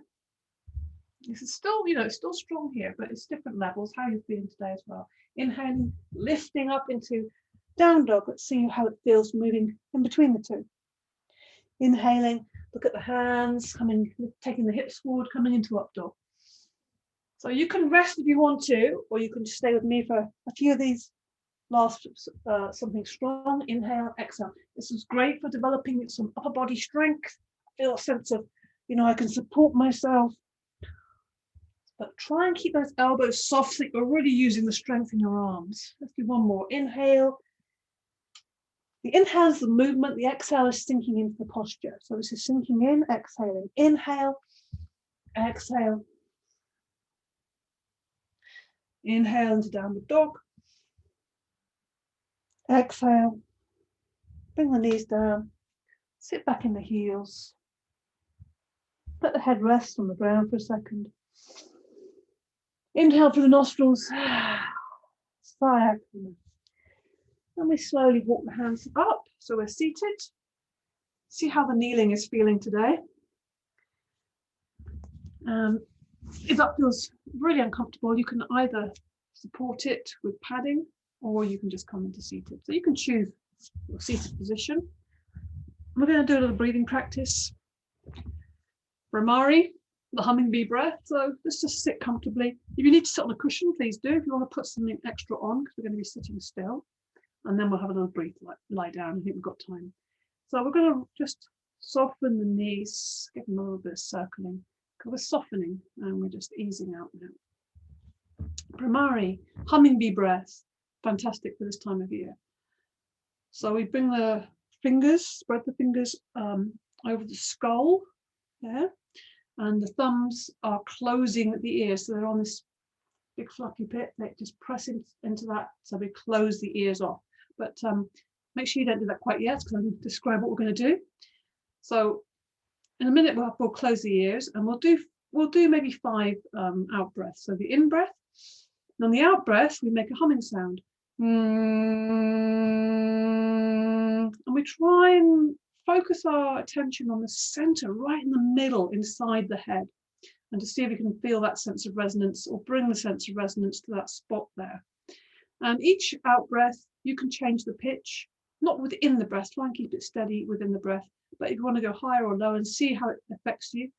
This is still, you know, it's still strong here, but it's different levels, how you're feeling today as well. Inhaling, lifting up into down dog. Let's see how it feels moving in between the two. Inhaling, look at the hands, coming, taking the hips forward, coming into up dog. So you can rest if you want to, or you can just stay with me for a few of these last, something strong. Inhale, exhale. This is great for developing some upper body strength. Feel a sense of, you know, I can support myself. But try and keep those elbows soft so you're really using the strength in your arms. Let's do one more. Inhale. The inhale is the movement, the exhale is sinking into the posture. So this is sinking in, exhaling. Inhale, exhale. Inhale into downward dog. Exhale. Bring the knees down. Sit back in the heels. Let the head rest on the ground for a second. Inhale through the nostrils. Sigh out. And we slowly walk the hands up. So we're seated. See how the kneeling is feeling today. If that feels really uncomfortable, you can either support it with padding or you can just come into seated. So you can choose your seated position. We're going to do a little breathing practice. Brahmari, the Hummingbird Breath. So let's just sit comfortably. If you need to sit on a cushion, please do. If you want to put something extra on, because we're going to be sitting still. And then we'll have a little breathe, lie down. I think we've got time. So we're going to just soften the knees, give them a little bit of circling. Because we're softening and we're just easing out now. Brahmari, Hummingbird Breath. Fantastic for this time of year. So we bring the fingers, spread the fingers over the skull there. And the thumbs are closing the ears. So they're on this big fluffy bit. They just press into that. So we close the ears off. But make sure you don't do that quite yet, because I'm going to describe what we're going to do. So in a minute we'll close the ears, and we'll do maybe 5 out breaths. So the in breath, and on the out breath we make a humming sound. And we try and focus our attention on the center, right in the middle, inside the head, and to see if we can feel that sense of resonance, or bring the sense of resonance to that spot there. And each out breath, you can change the pitch, not within the breath, try and keep it steady within the breath, but if you want to go higher or lower and see how it affects you.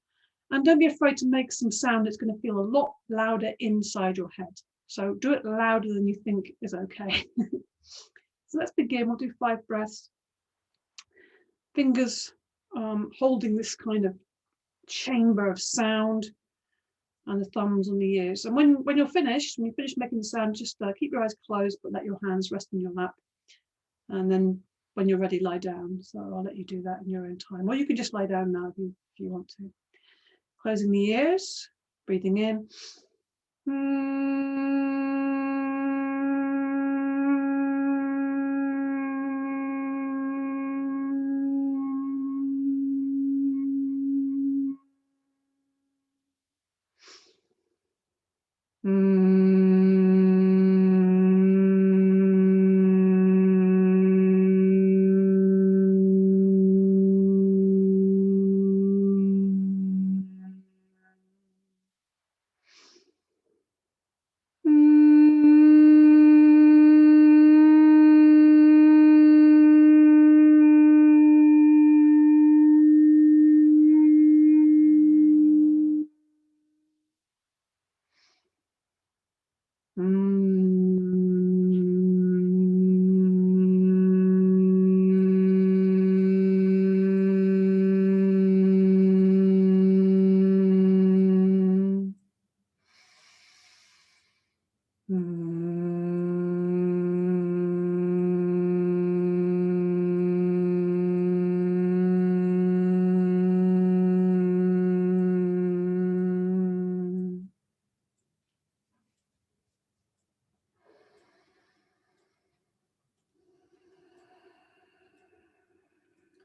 And don't be afraid to make some sound that's going to feel a lot louder inside your head. So do it louder than you think is okay. So let's begin. We'll do 5 breaths. Fingers holding this kind of chamber of sound, and the thumbs on the ears. And when you finish making the sound, just keep your eyes closed, but let your hands rest in your lap. And then when you're ready, lie down. So I'll let you do that in your own time. Or you can just lie down now if you want to. Closing the ears, breathing in.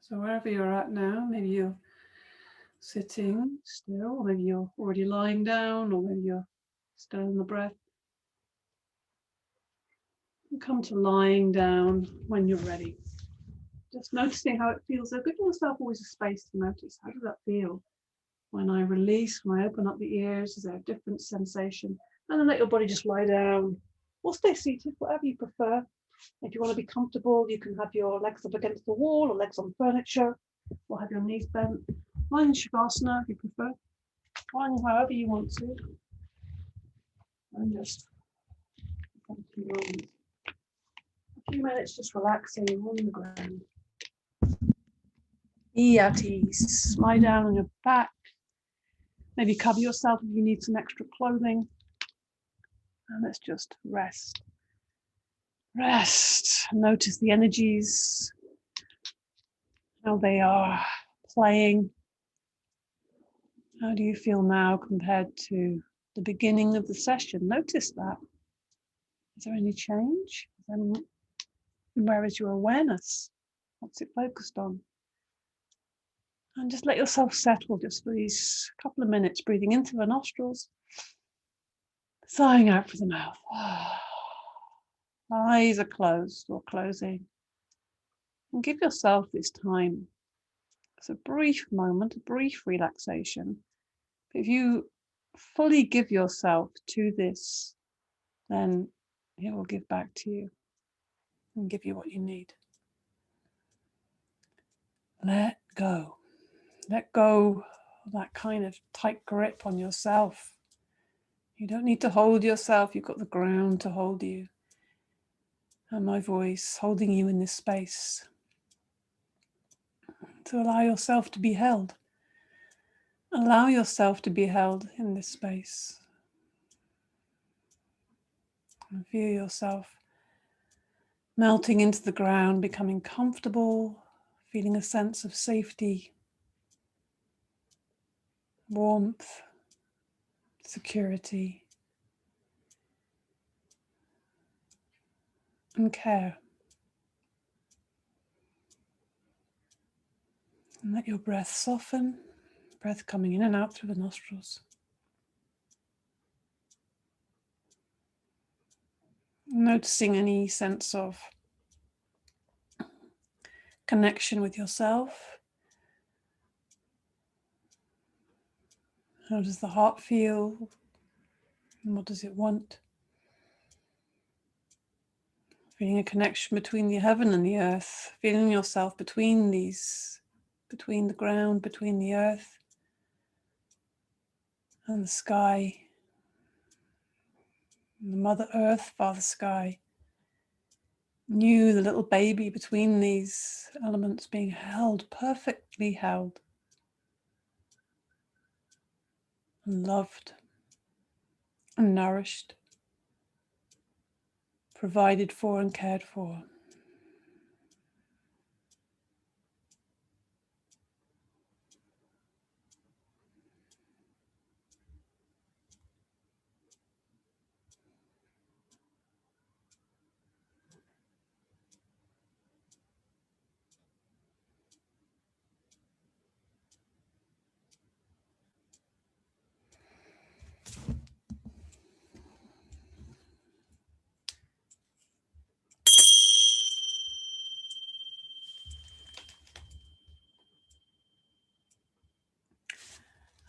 So wherever you're at now, maybe you're sitting still, or maybe you're already lying down, or maybe you're still in the breath. And come to lying down when you're ready. Just noticing how it feels. So give yourself always a space to notice. How does that feel? When I release, when I open up the ears, is there a different sensation? And then let your body just lie down or stay seated, whatever you prefer. If you want to be comfortable, you can have your legs up against the wall or legs on furniture, or have your knees bent. Lying in Shavasana if you prefer. Lying however you want to. And just a few minutes just relaxing on the ground. At ease. Lie down on your back. Maybe cover yourself if you need some extra clothing. And let's just rest. Rest. Notice the energies, how they are playing. How do you feel now compared to the beginning of the session? Notice that. Is there any change? Where is your awareness? What's it focused on? And just let yourself settle just for these couple of minutes, breathing into the nostrils, sighing out through the mouth. Eyes are closed or closing. And give yourself this time. It's a brief moment, a brief relaxation. If you fully give yourself to this, then it will give back to you and give you what you need. Let go. Let go of that kind of tight grip on yourself. You don't need to hold yourself. You've got the ground to hold you. And my voice holding you in this space. To allow yourself to be held. Allow yourself to be held in this space. And feel yourself melting into the ground, becoming comfortable, feeling a sense of safety, warmth, security, and care. And let your breath soften, breath coming in and out through the nostrils. Noticing any sense of connection with yourself. How does the heart feel? And what does it want? Feeling a connection between the heaven and the earth. Feeling yourself between these, between the ground, between the earth and the sky. And the Mother Earth, Father Sky. You, the little baby between these elements, being held, perfectly held. And loved. And nourished. Provided for and cared for.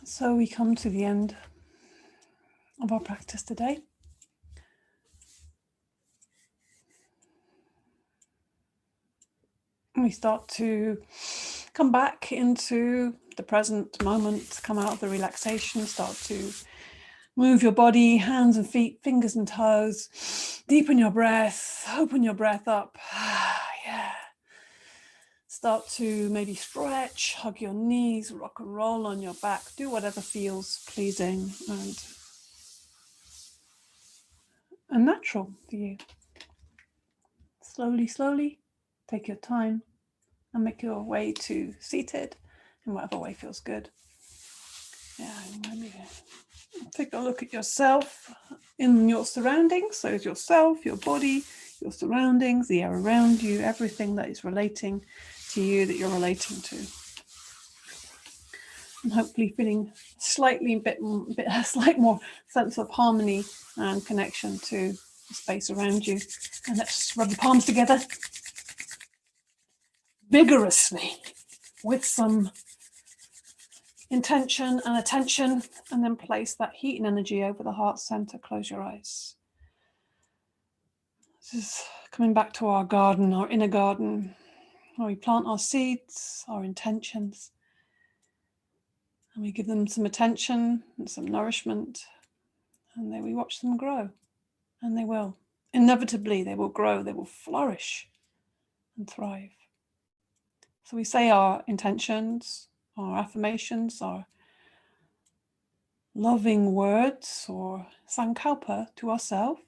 So we come to the end of our practice today. We start to come back into the present moment, come out of the relaxation, start to move your body, hands and feet, fingers and toes, deepen your breath, open your breath up. Yeah. Start to maybe stretch, hug your knees, rock and roll on your back, do whatever feels pleasing and natural for you. Slowly, slowly, take your time and make your way to seated in whatever way feels good. Yeah, maybe take a look at yourself in your surroundings. So yourself, your body, your surroundings, the air around you, everything that is relating to you that you're relating to. And hopefully feeling slightly a slight more sense of harmony and connection to the space around you. And let's rub the palms together vigorously with some intention and attention, and then place that heat and energy over the heart center. Close your eyes. This is coming back to our garden, our inner garden, where we plant our seeds, our intentions, and we give them some attention and some nourishment, and then we watch them grow, and they will. Inevitably, they will grow, they will flourish and thrive. So we say our intentions, our affirmations, our loving words or sankalpa to ourselves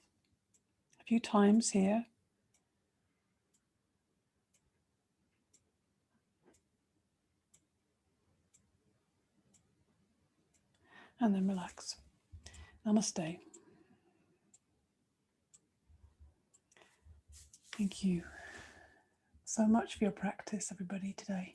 a few times here. And then relax. Namaste. Thank you so much for your practice, everybody, today.